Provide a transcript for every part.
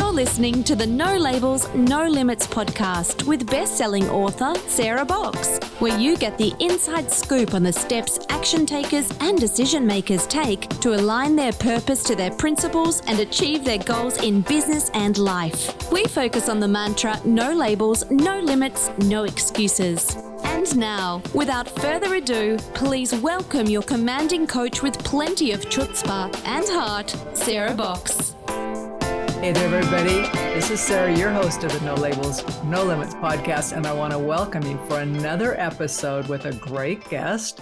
You're listening to the No Labels, No Limits podcast with best-selling author Sarah Box, where you get the inside scoop on the steps action takers and decision makers take to align their purpose to their principles and achieve their goals in business and life. We focus on the mantra, no labels, no limits, no excuses. And now, without further ado, please welcome your commanding coach with plenty of chutzpah and heart, Sarah Box. Hey there, everybody. This is Sarah, your host of the No Labels, No Limits podcast, and I want to welcome you for another episode with a great guest.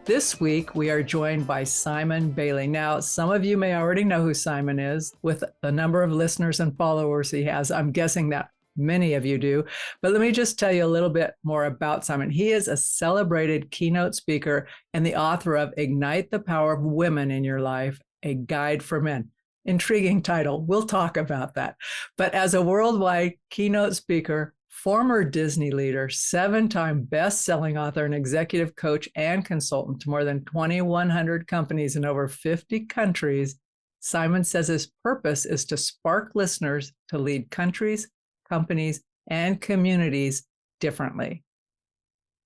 This week, we are joined by Simon Bailey. Now, some of you may already know who Simon is with the number of listeners and followers he has. I'm guessing that many of you do, but let me just tell you a little bit more about Simon. He is a celebrated keynote speaker and the author of Ignite the Power of Women in Your Life, a Guide for Men. Intriguing title. We'll talk about that. But as a worldwide keynote speaker, former Disney leader, 7-time best-selling author and executive coach and consultant to more than 2,100 companies in over 50 countries, Simon says his purpose is to spark listeners to lead countries, companies, and communities differently.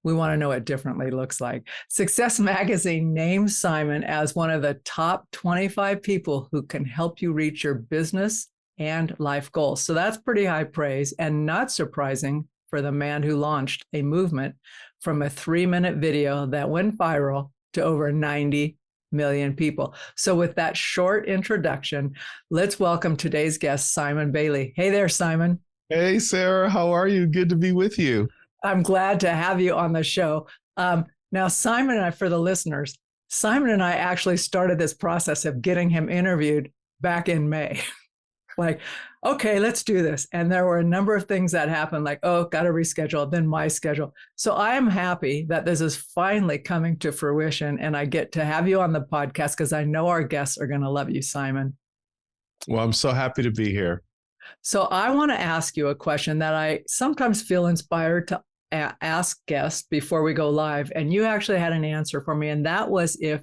We want to know what differently looks like. Success Magazine names Simon as one of the top 25 people who can help you reach your business and life goals. So that's pretty high praise and not surprising for the man who launched a movement from a 3-minute video that went viral to over 90 million people. So with that short introduction, let's welcome today's guest, Simon Bailey. Hey there, Simon. Hey, Sarah. How are you? Good to be with you. I'm glad to have you on the show. Now, Simon and I, for the listeners, Simon and I actually started this process of getting him interviewed back in May. Like, okay, let's do this. And there were a number of things that happened, like, oh, got to reschedule, then my schedule. So I am happy that this is finally coming to fruition and I get to have you on the podcast because I know our guests are going to love you, Simon. Well, I'm so happy to be here. So I want to ask you a question that I sometimes feel inspired to ask guests before we go live. And you actually had an answer for me. And that was if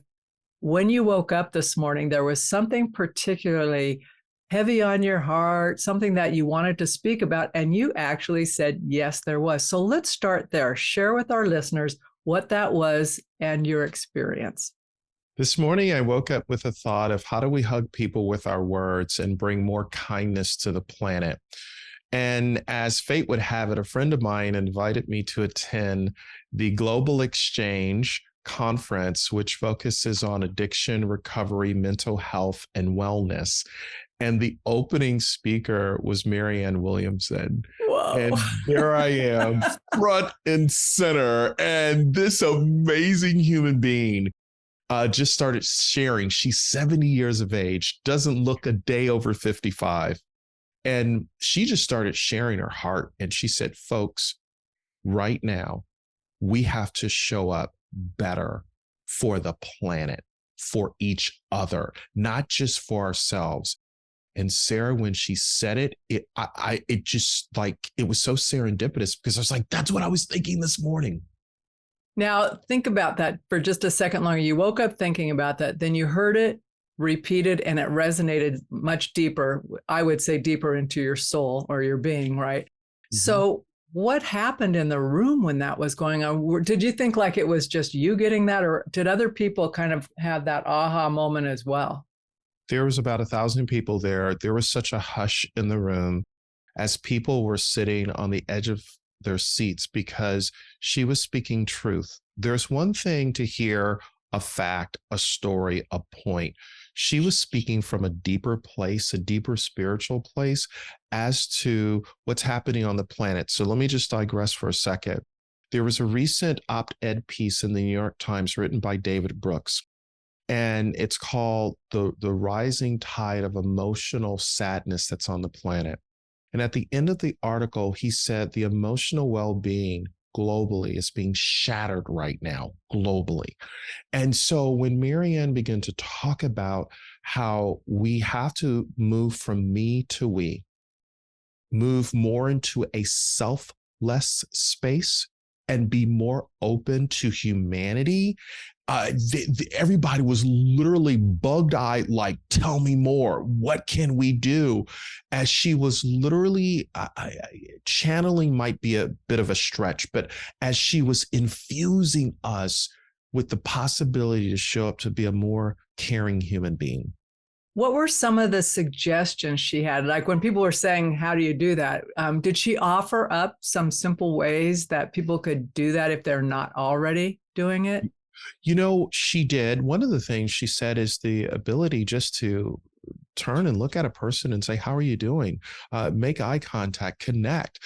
when you woke up this morning, there was something particularly heavy on your heart, something that you wanted to speak about. And you actually said, yes, there was. So let's start there. Share with our listeners what that was and your experience. This morning, I woke up with a thought of how do we hug people with our words and bring more kindness to the planet? And as fate would have it, a friend of mine invited me to attend the Global Exchange Conference, which focuses on addiction, recovery, mental health, and wellness. And the opening speaker was Maryanne Williamson. Whoa. And there I am, front and center. And this amazing human being just started sharing. She's 70 years of age, doesn't look a day over 55. And she just started sharing her heart. And she said, folks, right now, we have to show up better for the planet, for each other, not just for ourselves. And Sarah, when she said it, it just like, it was so serendipitous because I was like, that's what I was thinking this morning. Now, think about that for just a second longer. You woke up thinking about that, then you heard it repeated, and it resonated much deeper, I would say deeper into your soul or your being, right? Mm-hmm. So what happened in the room when that was going on? Did you think like it was just you getting that, or did other people kind of have that aha moment as well? There was about 1,000 people there. There was such a hush in the room as people were sitting on the edge of their seats because she was speaking truth. There's one thing to hear a fact, a story, a point. She was speaking from a deeper place, a deeper spiritual place as to what's happening on the planet. So let me just digress for a second. There was a recent op-ed piece in the New York Times written by David Brooks, and it's called The Rising Tide of Emotional Sadness That's on the Planet. And at the end of the article, he said the emotional well-being globally is being shattered right now, globally. And so when Maryanne began to talk about how we have to move from me to we, move more into a selfless space and be more open to humanity Everybody was literally bug-eyed, like, tell me more. What can we do? As she was literally channeling might be a bit of a stretch, but as she was infusing us with the possibility to show up to be a more caring human being. What were some of the suggestions she had? Like when people were saying, how do you do that? Did she offer up some simple ways that people could do that if they're not already doing it? She did. One of the things she said is the ability just to turn and look at a person and say, how are you doing? Make eye contact, connect,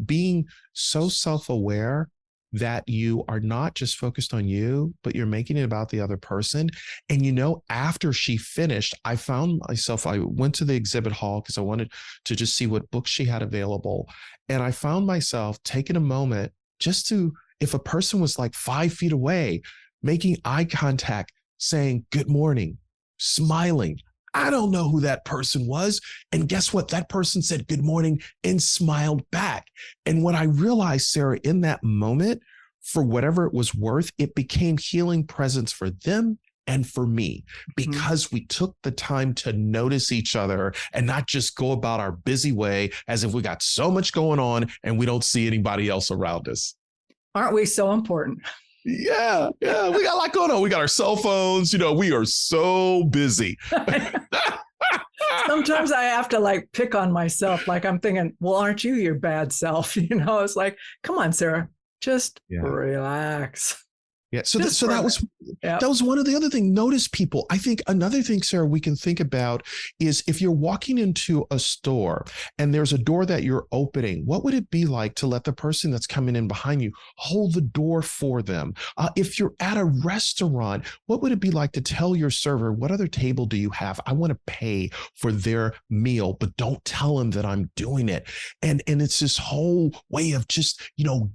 being so self-aware that you are not just focused on you, but you're making it about the other person. And, after she finished, I found myself, I went to the exhibit hall because I wanted to just see what books she had available. And I found myself taking a moment just to, if a person was like 5 feet away, making eye contact, saying, good morning, smiling. I don't know who that person was. And guess what? That person said good morning and smiled back. And what I realized, Sarah, in that moment, for whatever it was worth, it became healing presence for them and for me, because we took the time to notice each other and not just go about our busy way as if we got so much going on and we don't see anybody else around us. Aren't we so important? Yeah. We got a lot going on. We got our cell phones. We are so busy. Sometimes I have to pick on myself. Like I'm thinking, well, aren't you your bad self? It's like, come on, Sarah, just relax. Yeah. So that was one of the other things. Notice people. I think another thing, Sarah, we can think about is if you're walking into a store and there's a door that you're opening, what would it be like to let the person that's coming in behind you hold the door for them? If you're at a restaurant, what would it be like to tell your server, what other table do you have? I want to pay for their meal, but don't tell them that I'm doing it. And it's this whole way of just,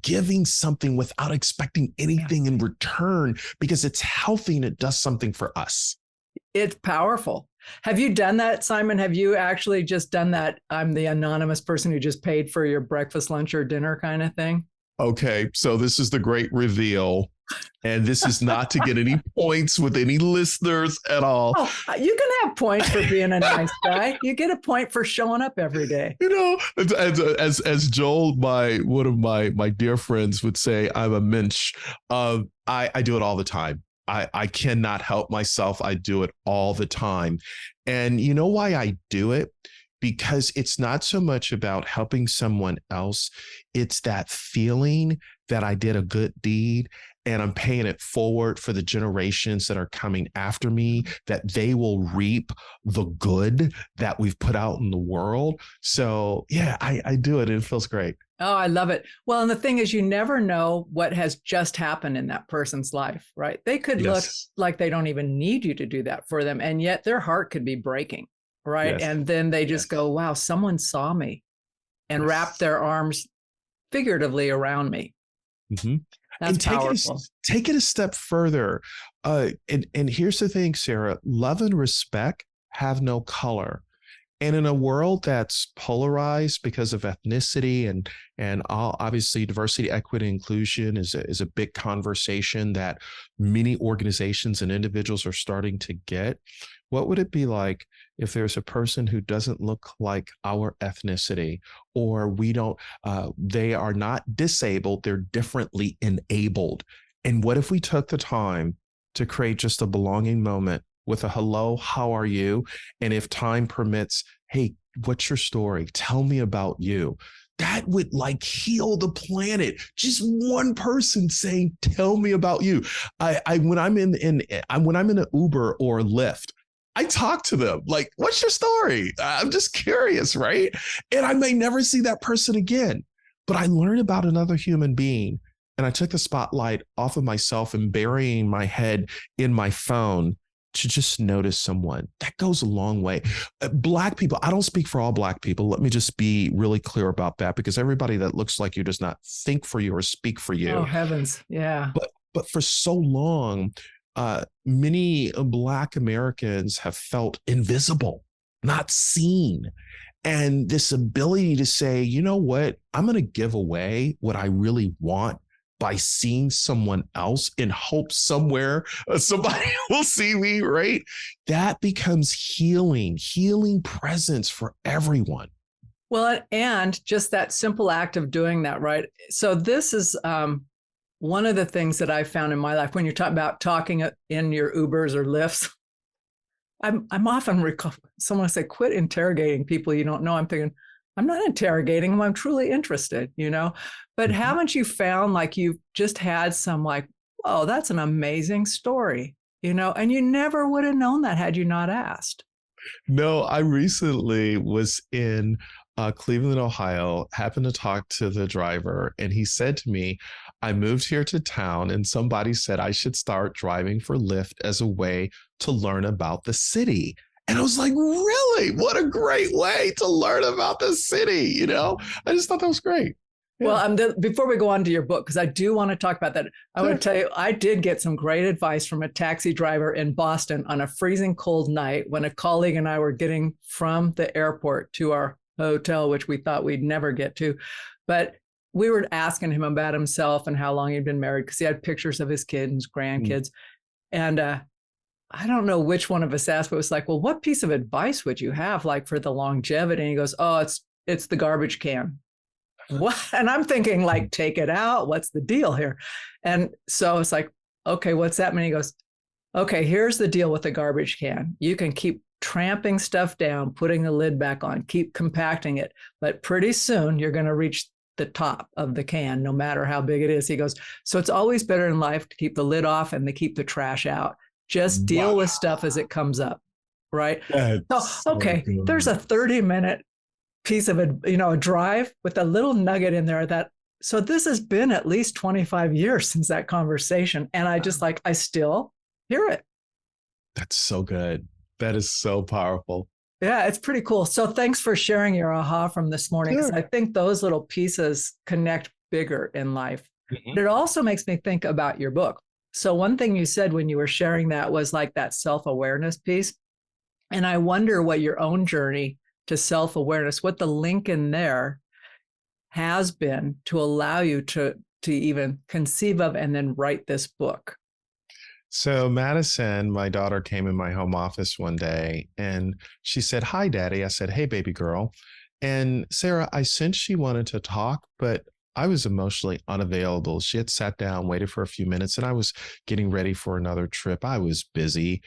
giving something without expecting anything in return, because it's healthy and it does something for us. It's powerful. Have you done that, Simon? Have you actually just done that? I'm the anonymous person who just paid for your breakfast, lunch, or dinner kind of thing? Okay, so this is the great reveal. And this is not to get any points with any listeners at all. Oh, you can have points for being a nice guy. You get a point for showing up every day. As Joel, one of my dear friends would say, I'm a mensch. I do it all the time. I cannot help myself. I do it all the time. And you know why I do it? Because it's not so much about helping someone else. It's that feeling that I did a good deed and I'm paying it forward for the generations that are coming after me, that they will reap the good that we've put out in the world. So yeah, I do it. And it feels great. Oh, I love it. Well, and the thing is, you never know what has just happened in that person's life, right? They could look like they don't even need you to do that for them. And yet their heart could be breaking, right? Yes. And then they just go, wow, someone saw me and wrapped their arms figuratively around me. Mm-hmm. That's powerful. Take it a step further. And here's the thing, Sarah, love and respect have no color. And in a world that's polarized because of ethnicity and obviously diversity, equity, inclusion is a big conversation that many organizations and individuals are starting to get. What would it be like if there's a person who doesn't look like our ethnicity, or they are not disabled, they're differently enabled? And what if we took the time to create just a belonging moment with a hello, how are you? And if time permits, hey, what's your story? Tell me about you. That would heal the planet. Just one person saying, tell me about you. When I'm in an Uber or Lyft, I talk to them like, what's your story? I'm just curious, right? And I may never see that person again, but I learned about another human being. And I took the spotlight off of myself and burying my head in my phone to just notice someone. That goes a long way. Black people, I don't speak for all Black people. Let me just be really clear about that, because everybody that looks like you does not think for you or speak for you. Oh, heavens. Yeah. But for so long, many Black Americans have felt invisible, not seen. And this ability to say, you know what, I'm going to give away what I really want by seeing someone else in hope somewhere somebody will see me, right? That becomes healing presence for everyone. Well, and just that simple act of doing that, right? So this is one of the things that I found in my life when you're talking about talking in your Ubers or Lyfts. I'm often someone say, quit interrogating people you don't know. I'm thinking, I'm not interrogating them. I'm truly interested, But haven't you found like you've just had some like, oh, that's an amazing story, and you never would have known that had you not asked. No, I recently was in Cleveland, Ohio, happened to talk to the driver, and he said to me, I moved here to town and somebody said I should start driving for Lyft as a way to learn about the city. And I was like, really? What a great way to learn about the city. I just thought that was great. Yeah. Well, before we go on to your book, because I do want to talk about that, I want to tell you, I did get some great advice from a taxi driver in Boston on a freezing cold night when a colleague and I were getting from the airport to our hotel, which we thought we'd never get to. But we were asking him about himself and how long he'd been married, because he had pictures of his kids and his grandkids. And I don't know which one of us asked, but it was like, well, what piece of advice would you have like for the longevity? And he goes, oh, it's the garbage can. What? And I'm thinking like, take it out. What's the deal here? And so it's like, okay, what's that mean? He goes, okay, here's the deal with the garbage can. You can keep tramping stuff down, putting the lid back on, keep compacting it. But pretty soon you're going to reach the top of the can, no matter how big it is. He goes, so it's always better in life to keep the lid off and to keep the trash out. Just deal with stuff as it comes up. Right. So, okay, there's a 30-minute piece of a drive with a little nugget in there so this has been at least 25 years since that conversation. And I just I still hear it. That's so good. That is so powerful. Yeah, it's pretty cool. So thanks for sharing your aha from this morning. Because I think those little pieces connect bigger in life. Mm-hmm. But it also makes me think about your book. So one thing you said when you were sharing that was like that self-awareness piece. And I wonder what your own journey to self-awareness, what the link in there has been to allow you to even conceive of and then write this book. So Madison, my daughter, came in my home office one day and she said, hi, Daddy. I said, hey, baby girl. And Sarah, I sensed she wanted to talk, but I was emotionally unavailable. She had sat down, waited for a few minutes, and I was getting ready for another trip. I was busy.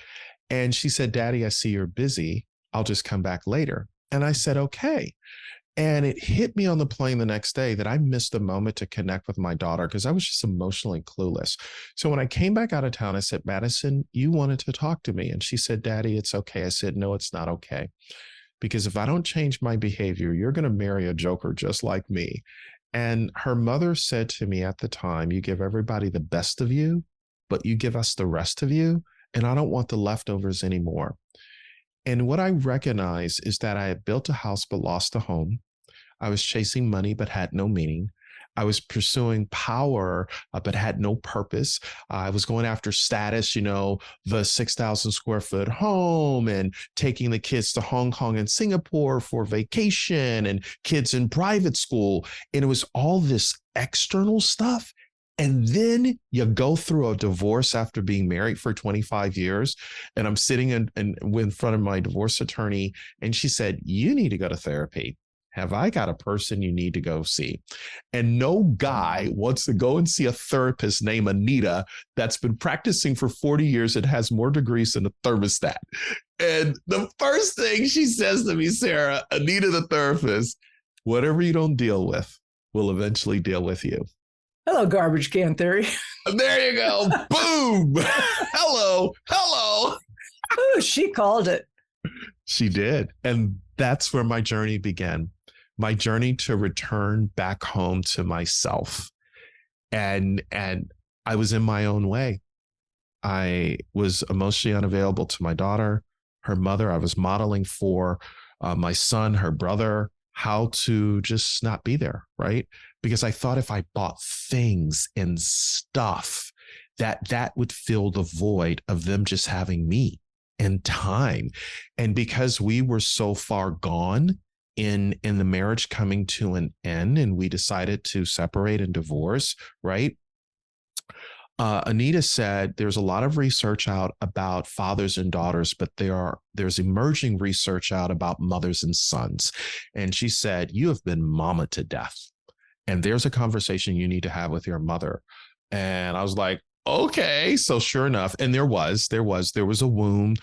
And she said, Daddy, I see you're busy. I'll just come back later. And I said, okay. And it hit me on the plane the next day that I missed a moment to connect with my daughter because I was just emotionally clueless. So when I came back out of town, I said, Madison, you wanted to talk to me. And she said, Daddy, it's okay. I said, no, it's not okay. Because if I don't change my behavior, you're going to marry a joker just like me. And her mother said to me at the time, you give everybody the best of you, but you give us the rest of you. And I don't want the leftovers anymore. And what I recognize is that I had built a house but lost a home. I was chasing money but had no meaning. I was pursuing power but had no purpose. I was going after status, the 6,000 square foot home and taking the kids to Hong Kong and Singapore for vacation and kids in private school. And it was all this external stuff. And then you go through a divorce after being married for 25 years. And I'm sitting in front of my divorce attorney. And she said, you need to go to therapy. Have I got a person you need to go see? And no guy wants to go and see a therapist named Anita that's been practicing for 40 years and has more degrees than a thermostat. And the first thing she says to me, Sarah, Anita, the therapist, whatever you don't deal with will eventually deal with you. Hello, garbage can theory. There you go. Boom. Hello. Oh, she called it. She did. And that's where my journey began. My journey to return back home to myself. And I was in my own way. I was emotionally unavailable to my daughter, her mother. I was modeling for my son, her brother, how to just not be there, right? Because I thought if I bought things and stuff, that would fill the void of them just having me and time. And because we were so far gone in the marriage coming to an end and we decided to separate and divorce, right? Anita said there's a lot of research out about fathers and daughters, but there's emerging research out about mothers and sons. And she said, you have been mama to death. And there's a conversation you need to have with your mother. And I was like, okay. So sure enough, and there was a wound.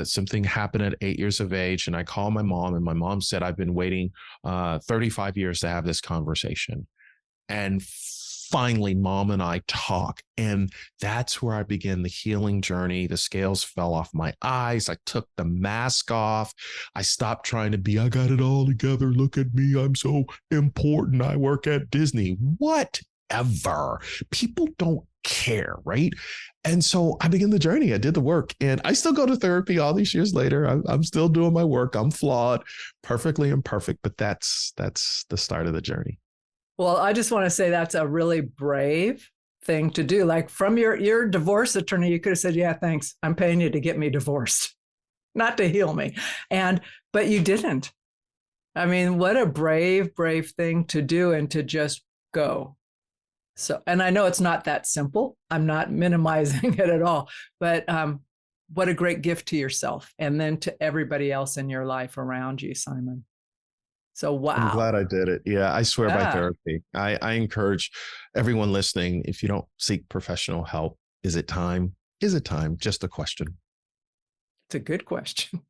Something happened at 8 years of age. And I called my mom, and my mom said, I've been waiting 35 years to have this conversation. And finally, mom and I talk. And that's where I began the healing journey. The scales fell off my eyes. I took the mask off. I stopped trying to be, I got it all together. Look at me. I'm so important. I work at Disney. Whatever. People don't care, right? And so I began the journey. I did the work, and I still go to therapy all these years later. I'm still doing my work. I'm flawed, perfectly imperfect, but that's the start of the journey. Well, I just want to say that's a really brave thing to do. Like, from your divorce attorney, you could have said, yeah, thanks. I'm paying you to get me divorced, not to heal me. But you didn't. I mean, what a brave thing to do, and to just go. So, and I know it's not that simple. I'm not minimizing it at all, but what a great gift to yourself, and then to everybody else in your life around you, Simon. So, wow. I'm glad I did it. Yeah, I swear by therapy. I encourage everyone listening, if you don't seek professional help, is it time? Is it time? Just a question. It's a good question.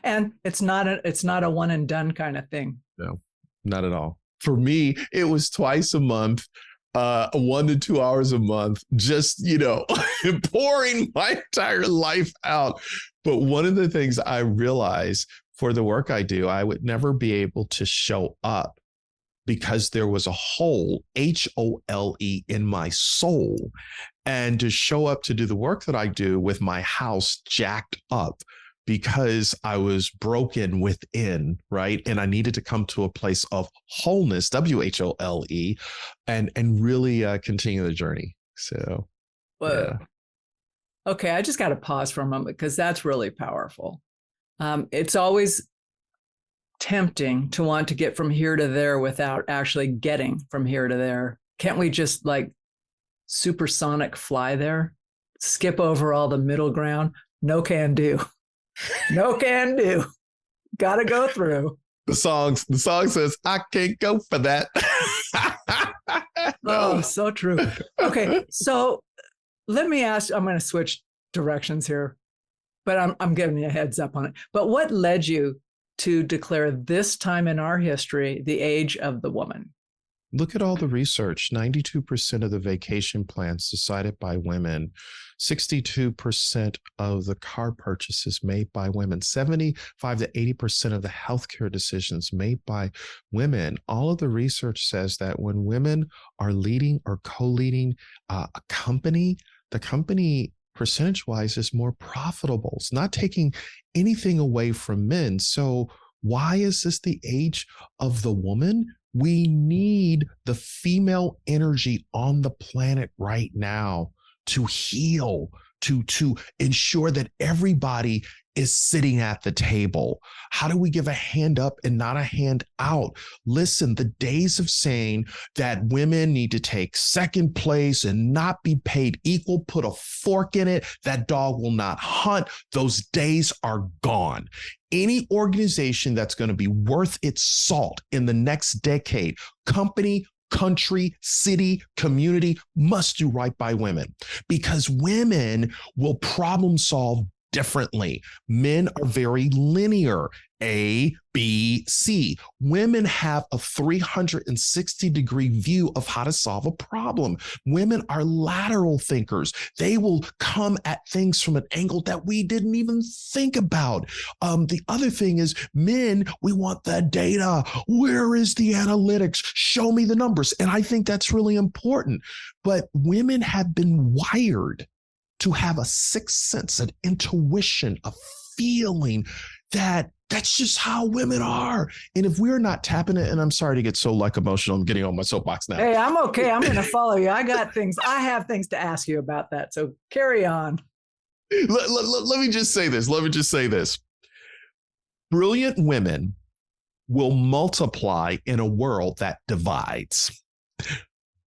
And it's not a one and done kind of thing. No, not at all. For me, it was twice a month, 1 to 2 hours a month, just, pouring my entire life out. But one of the things I realized for the work I do, I would never be able to show up because there was a hole, HOLE, in my soul. And to show up to do the work that I do with my house jacked up because I was broken within, right? And I needed to come to a place of wholeness, WHOLE, and really continue the journey. So, yeah. Okay, I just got to pause for a moment, because that's really powerful. It's always tempting to want to get from here to there without actually getting from here to there. Can't we just supersonic fly there? Skip over all the middle ground? No can do. No can do. Got to go through. The song says, I can't go for that. No. Oh, so true. Okay, so let me ask, I'm going to switch directions here, but I'm giving you a heads up on it. But what led you to declare this time in our history the age of the woman? Look at all the research. 92% of the vacation plans decided by women. 62% of the car purchases made by women. 75 to 80% of the healthcare decisions made by women. All of the research says that when women are leading or co-leading a company, the company percentage-wise is more profitable. It's not taking anything away from men. So why is this the age of the woman? We need the female energy on the planet right now to heal, to ensure that everybody is sitting at the table. How do we give a hand up and not a hand out? Listen, the days of saying that women need to take second place and not be paid equal, put a fork in it, that dog will not hunt, those days are gone. Any organization that's going to be worth its salt in the next decade, company, country, city, community, must do right by women, because women will problem solve differently. Men are very linear, A, B, C. Women have a 360-degree view of how to solve a problem. Women are lateral thinkers. They will come at things from an angle that we didn't even think about. The other thing is, men, we want the data. Where is the analytics? Show me the numbers. And I think that's really important. But women have been wired to have a sixth sense, an intuition, a feeling that's just how women are. And if we're not tapping it, and I'm sorry to get so emotional, I'm getting on my soapbox now. Hey, I'm okay. I'm going to follow you. I have things to ask you about that. So carry on. Let me just say this. Brilliant women will multiply in a world that divides.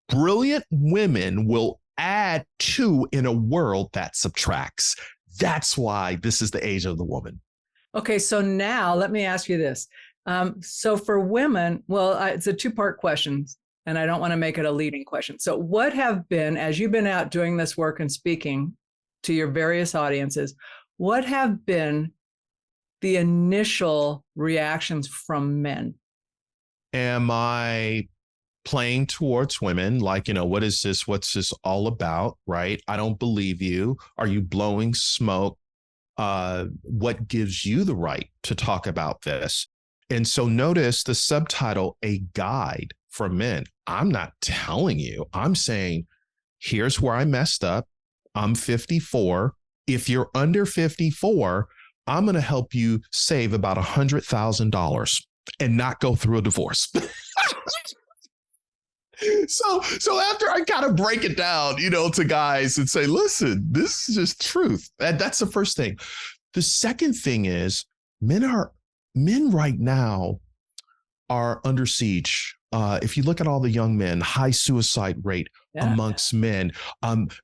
Brilliant women will add to in a world that subtracts. That's why this is the age of the woman. Okay, so now let me ask you this. So for women, well, it's a two-part question, and I don't want to make it a leading question. So what have been, as you've been out doing this work and speaking to your various audiences, what have been the initial reactions from men? Am I playing towards women? Like, what is this? What's this all about? Right? I don't believe you. Are you blowing smoke? What gives you the right to talk about this? And so notice the subtitle, A Guide for Men. I'm not telling you, I'm saying, here's where I messed up. I'm 54. If you're under 54, I'm going to help you save about $100,000 and not go through a divorce. So after I kind of break it down, to guys and say, listen, this is just truth. That's the first thing. The second thing is men right now are under siege. If you look at all the young men, high suicide rate amongst men.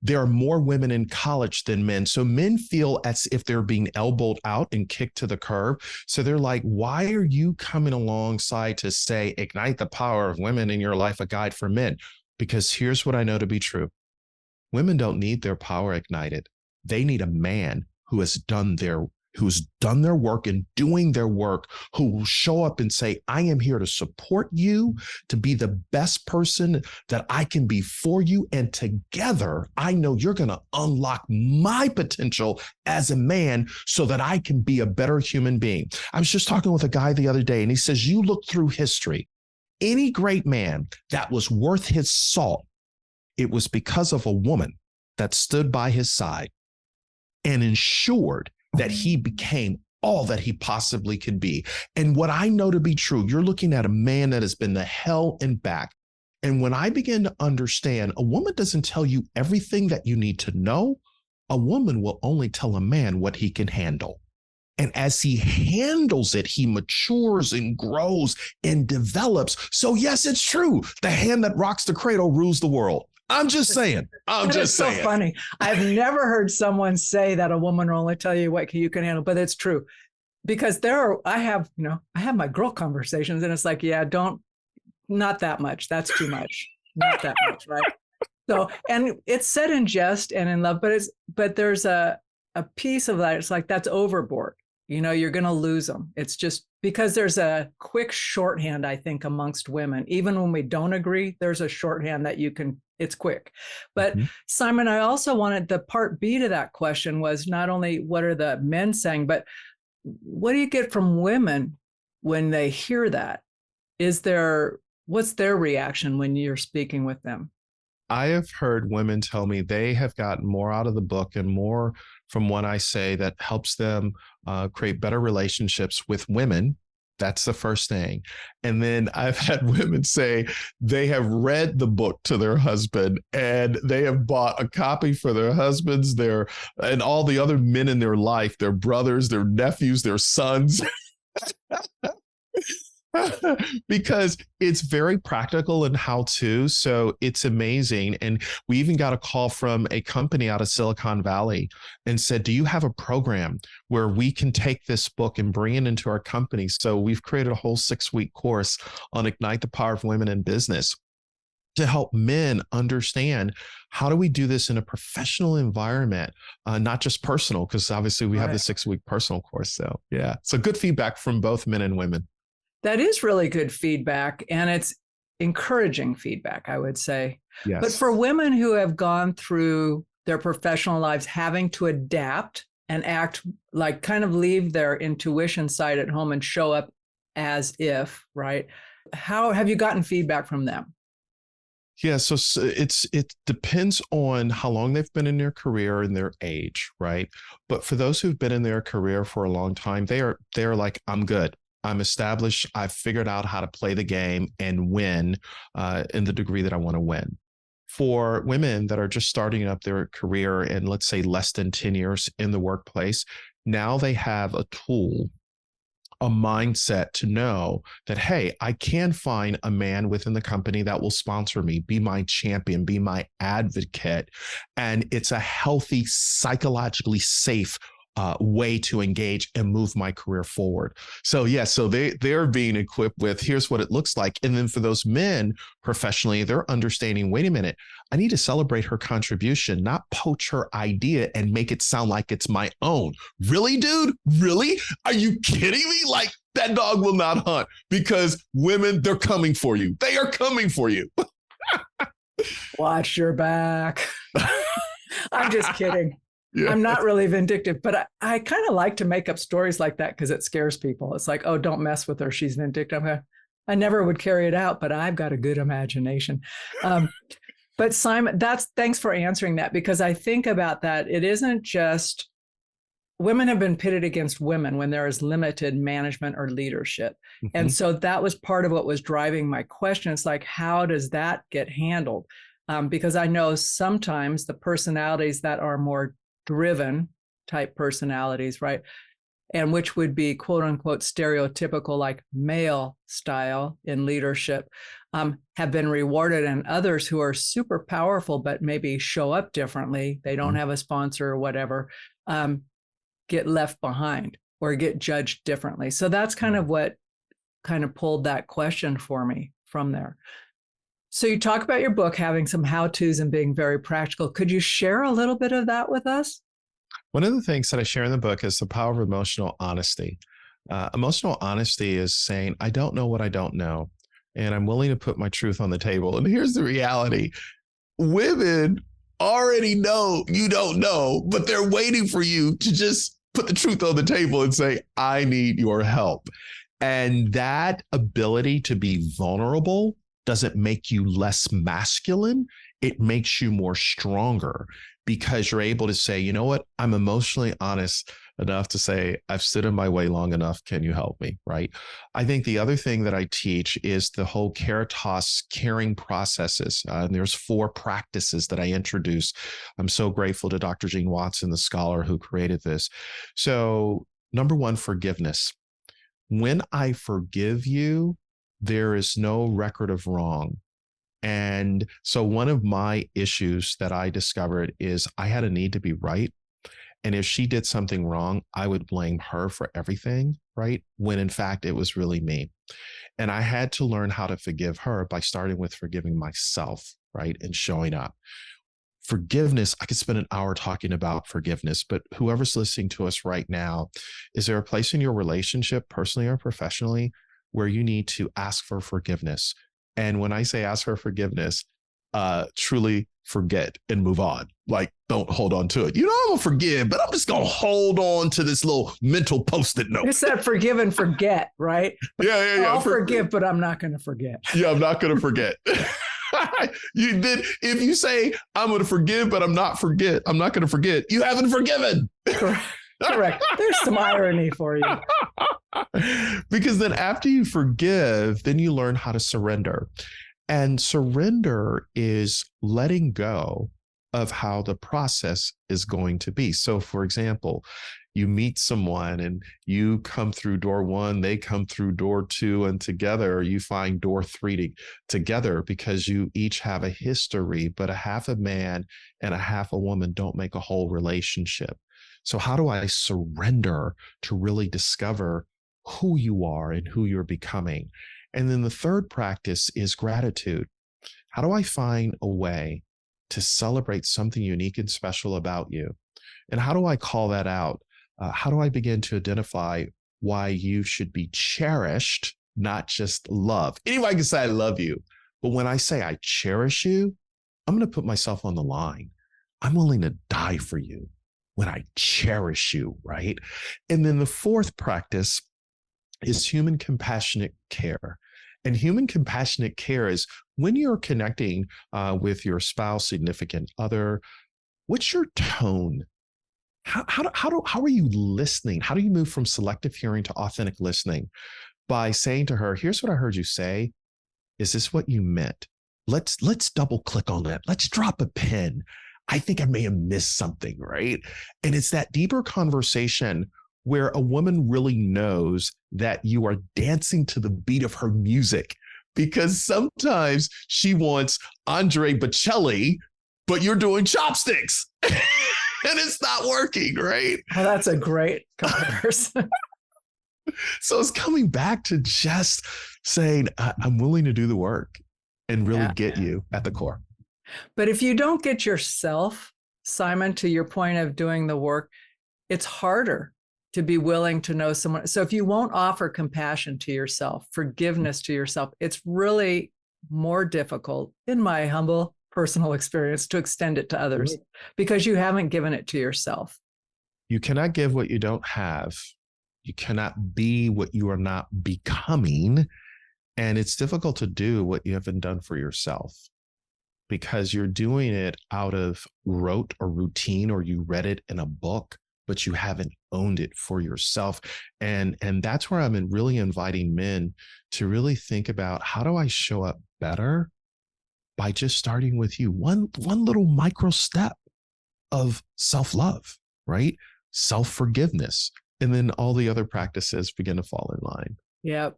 There are more women in college than men. So men feel as if they're being elbowed out and kicked to the curb. So they're like, why are you coming alongside to say, ignite the power of women in your life, a guide for men? Because here's what I know to be true. Women don't need their power ignited. They need a man who's done their work and doing their work, who will show up and say, I am here to support you, to be the best person that I can be for you. And together, I know you're going to unlock my potential as a man so that I can be a better human being. I was just talking with a guy the other day, and he says, you look through history, any great man that was worth his salt, it was because of a woman that stood by his side and ensured that he became all that he possibly could be. And what I know to be true, you're looking at a man that has been the hell and back. And when I begin to understand, a woman doesn't tell you everything that you need to know. A woman will only tell a man what he can handle. And as he handles it, he matures and grows and develops. So yes, it's true. The hand that rocks the cradle rules the world. I'm just saying. It's so funny. I've never heard someone say that a woman will only tell you what you can handle, but it's true. Because I have my girl conversations, and it's like, not that much. That's too much. Not that much, right? So, and it's said in jest and in love, but there's a piece of that. It's like, that's overboard. You're going to lose them. It's just because there's a quick shorthand, I think, amongst women. Even when we don't agree, there's a shorthand that it's quick. But Simon, I also wanted the part B to that question was not only what are the men saying, but what do you get from women when they hear that? What's their reaction when you're speaking with them? I have heard women tell me they have gotten more out of the book and more from what I say that helps them create better relationships with women. That's the first thing. And then I've had women say they have read the book to their husband and they have bought a copy for their husbands, and all the other men in their life, their brothers, their nephews, their sons. Because it's very practical and how to. So it's amazing. And we even got a call from a company out of Silicon Valley and said, do you have a program where we can take this book and bring it into our company? So we've created a whole 6-week course on Ignite the Power of Women in Business to help men understand how do we do this in a professional environment, not just personal, because obviously we have the 6-week personal course. So yeah, so good feedback from both men and women. That is really good feedback, and it's encouraging feedback, I would say. Yes. But for women who have gone through their professional lives having to adapt and act like kind of leave their intuition side at home and show up as if, right? How have you gotten feedback from them? Yeah, so it depends on how long they've been in their career and their age, right? But for those who've been in their career for a long time, they're like, I'm good. I'm established. I've figured out how to play the game and win in the degree that I want to win. For women that are just starting up their career in, let's say, less than 10 years in the workplace, now they have a tool a mindset to know that, hey, I can find a man within the company that will sponsor me, be my champion, be my advocate. And it's a healthy, psychologically safe way to engage and move my career forward. So so they're being equipped with, here's what it looks like. And then for those men professionally, they're understanding, wait a minute, I need to celebrate her contribution, not poach her idea and make it sound like it's my own. Really, dude? Really? Are you kidding me? Like, that dog will not hunt, because women, they're coming for you. They are coming for you. Watch your back. I'm just kidding. Yeah. I'm not really vindictive, but I kind of like to make up stories like that because it scares people. It's like, oh, don't mess with her. She's vindictive. I never would carry it out, but I've got a good imagination. But Simon, thanks for answering that, because I think about that. It isn't just women have been pitted against women when there is limited management or leadership. Mm-hmm. And so that was part of what was driving my question. It's like, how does that get handled? Because I know sometimes the personalities that are more driven type personalities, right? And which would be quote unquote stereotypical, like male style in leadership, have been rewarded, and others who are super powerful, but maybe show up differently. They don't have a sponsor or whatever, get left behind or get judged differently. So that's kind of what kind of pulled that question for me from there. So you talk about your book having some how-tos and being very practical. Could you share a little bit of that with us? One of the things that I share in the book is the power of emotional honesty. Emotional honesty is saying, I don't know what I don't know, and I'm willing to put my truth on the table. And here's the reality. Women already know you don't know, but they're waiting for you to just put the truth on the table and say, I need your help. And that ability to be vulnerable doesn't make you less masculine. It makes you more stronger, because you're able to say, you know what, I'm emotionally honest enough to say, I've stood in my way long enough. Can you help me? Right. I think the other thing that I teach is the whole Caritas caring processes. And there's 4 practices that I introduce. I'm so grateful to Dr. Gene Watson, the scholar who created this. So number 1, forgiveness. When I forgive you, there is no record of wrong. And so one of my issues that I discovered is I had a need to be right. And if she did something wrong, I would blame her for everything, right? When in fact, it was really me. And I had to learn how to forgive her by starting with forgiving myself, right? And showing up. Forgiveness, I could spend an hour talking about forgiveness, but whoever's listening to us right now, is there a place in your relationship, personally or professionally, where you need to ask for forgiveness? And when I say ask for forgiveness, truly forget and move on. Like, don't hold on to it. You know, I'm going to forgive, but I'm just going to hold on to this little mental Post-it note. It's that forgive and forget, right? Yeah. I'll forgive, but I'm not going to forget. Yeah, I'm not going to forget. If you say, I'm going to forgive, but I'm not going to forget, you haven't forgiven. Correct. There's some irony for you. Because then after you forgive, then you learn how to surrender. And surrender is letting go of how the process is going to be. So for example, you meet someone and you come through door 1, they come through door 2, and together you find door 3 together, because you each have a history, but a half a man and a half a woman don't make a whole relationship. So how do I surrender to really discover who you are and who you're becoming? And then the third practice is gratitude. How do I find a way to celebrate something unique and special about you? And how do I call that out? How do I begin to identify why you should be cherished, not just loved? Anybody can say I love you, but when I say I cherish you, I'm going to put myself on the line. I'm willing to die for you when I cherish you, right? And then the fourth practice is human compassionate care. And human compassionate care is when you're connecting with your spouse, significant other, what's your tone? How are you listening? How do you move from selective hearing to authentic listening? By saying to her, here's what I heard you say. Is this what you meant? Let's double click on that. Let's drop a pin. I think I may have missed something, right? And it's that deeper conversation where a woman really knows that you are dancing to the beat of her music, because sometimes she wants Andre Bocelli, but you're doing chopsticks and it's not working, right? Oh, that's a great comparison. So it's coming back to just saying, I'm willing to do the work and really get you at the core. But if you don't get yourself, Simon, to your point of doing the work, it's harder to be willing to know someone. So if you won't offer compassion to yourself, forgiveness to yourself, it's really more difficult, in my humble personal experience, to extend it to others because you haven't given it to yourself. You cannot give what you don't have. You cannot be what you are not becoming. And it's difficult to do what you haven't done for yourself because you're doing it out of rote or routine, or you read it in a book, but you haven't owned it for yourself. And that's where I'm really inviting men to really think about, how do I show up better by just starting with you? One little micro step of self-love, right? Self-forgiveness. And then all the other practices begin to fall in line. Yeah.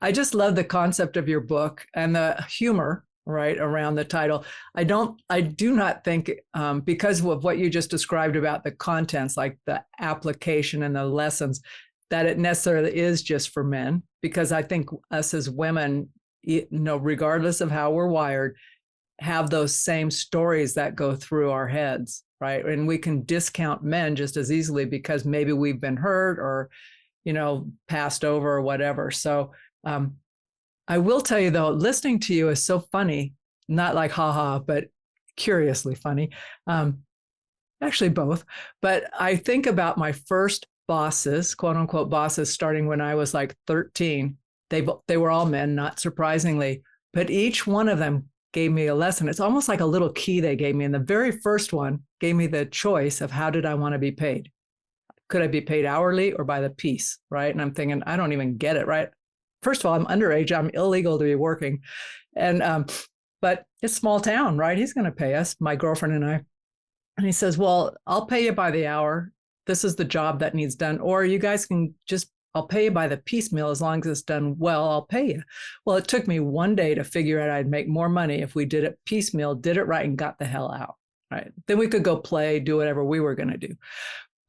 I just love the concept of your book and the humor, right, around the title. I do not think, because of what you just described about the contents, like the application and the lessons, that it necessarily is just for men, because I think us as women, regardless of how we're wired, have those same stories that go through our heads, right? And we can discount men just as easily because maybe we've been hurt or, passed over or whatever. So I will tell you, though, listening to you is so funny, not like haha, but curiously funny. Actually, both. But I think about my first bosses, quote unquote bosses, starting when I was like 13. They were all men, not surprisingly, but each one of them gave me a lesson. It's almost like a little key they gave me. And the very first one gave me the choice of how did I want to be paid? Could I be paid hourly or by the piece, right? And I'm thinking, I don't even get it, right? First of all, I'm underage. I'm illegal to be working. And, but it's small town, right? He's going to pay us, my girlfriend and I. And he says, well, I'll pay you by the hour. This is the job that needs done. Or you guys can I'll pay you by the piecemeal as long as it's done well, I'll pay you. Well, it took me one day to figure out I'd make more money if we did it piecemeal, did it right, and got the hell out, right? Then we could go play, do whatever we were going to do.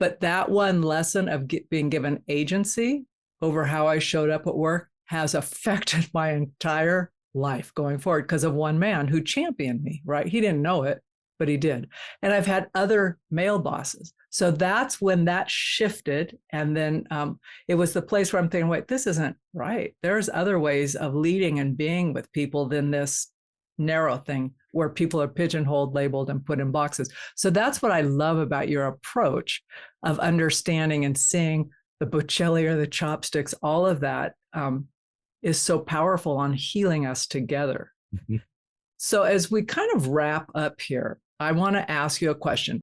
But that one lesson of being given agency over how I showed up at work has affected my entire life going forward because of one man who championed me, right? He didn't know it, but he did. And I've had other male bosses. So that's when that shifted. And then it was the place where I'm thinking, wait, this isn't right. There's other ways of leading and being with people than this narrow thing where people are pigeonholed, labeled, and put in boxes. So that's what I love about your approach of understanding and seeing the Bocelli or the chopsticks, all of that is so powerful on healing us together. Mm-hmm. So as we kind of wrap up here, I want to ask you a question.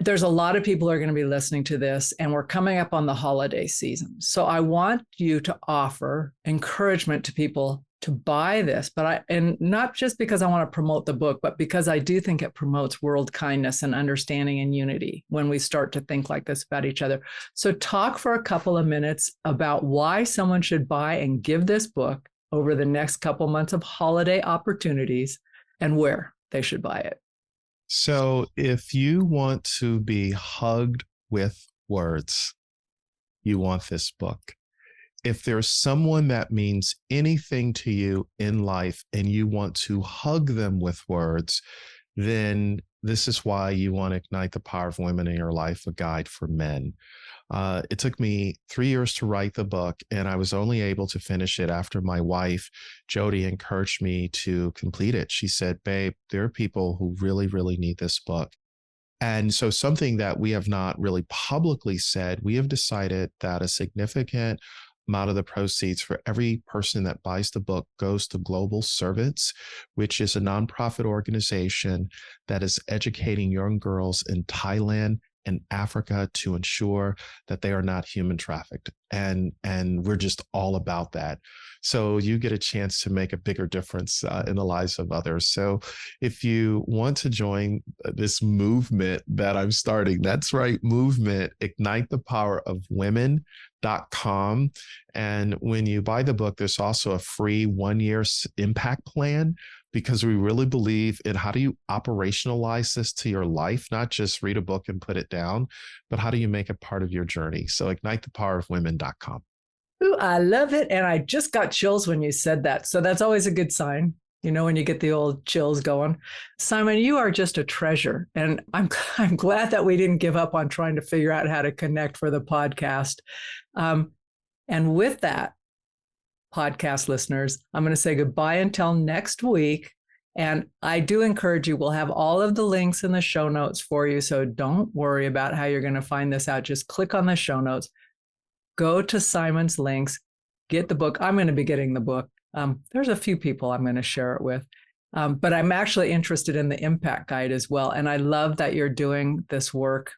There's a lot of people who are going to be listening to this, and we're coming up on the holiday season. So I want you to offer encouragement to people to buy this, and not just because I want to promote the book, but because I do think it promotes world kindness and understanding and unity when we start to think like this about each other. So talk for a couple of minutes about why someone should buy and give this book over the next couple months of holiday opportunities and where they should buy it. So if you want to be hugged with words, you want this book. If there's someone that means anything to you in life and you want to hug them with words, then this is why you want to Ignite the Power of Women in Your Life, a guide for men. It took me 3 years to write the book, and I was only able to finish it after my wife, Jody, encouraged me to complete it. She said, babe, there are people who really, really need this book. And so something that we have not really publicly said, we have decided that a significant amount of the proceeds for every person that buys the book goes to Global Servants, which is a nonprofit organization that is educating young girls in Thailand in Africa to ensure that they are not human trafficked. And we're just all about that. So you get a chance to make a bigger difference in the lives of others. So if you want to join this movement that I'm starting, that's right, movement, Ignite the Power of Women.com. And when you buy the book, there's also a free 1-year impact plan, because we really believe in how do you operationalize this to your life, not just read a book and put it down, but how do you make it part of your journey? So ignitethepowerofwomen.com. Ooh, I love it. And I just got chills when you said that. So that's always a good sign, when you get the old chills going. Simon, you are just a treasure. And I'm glad that we didn't give up on trying to figure out how to connect for the podcast. And with that, podcast listeners, I'm going to say goodbye until next week. And I do encourage you, we'll have all of the links in the show notes for you. So don't worry about how you're going to find this out. Just click on the show notes, go to Simon's links, get the book. I'm going to be getting the book. There's a few people I'm going to share it with. But I'm actually interested in the impact guide as well. And I love that you're doing this work,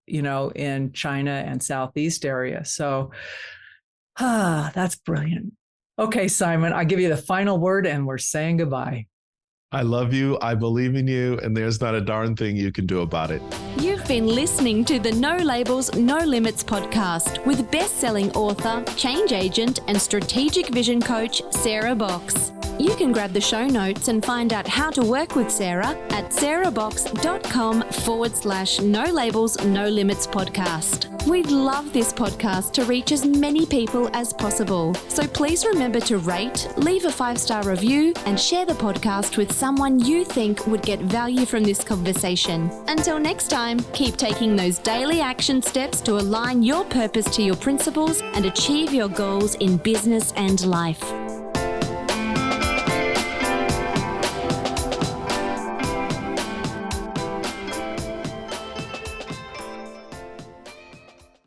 in China and Southeast area. So that's brilliant. Okay, Simon, I give you the final word and we're saying goodbye. I love you. I believe in you. And there's not a darn thing you can do about it. You've been listening to the No Labels, No Limits podcast with best-selling author, change agent, and strategic vision coach, Sarah Box. You can grab the show notes and find out how to work with Sarah at sarahbox.com/No Labels, No Limits podcast. We'd love this podcast to reach as many people as possible. So please remember to rate, leave a 5-star review, and share the podcast with someone you think would get value from this conversation. Until next time, keep taking those daily action steps to align your purpose to your principles and achieve your goals in business and life.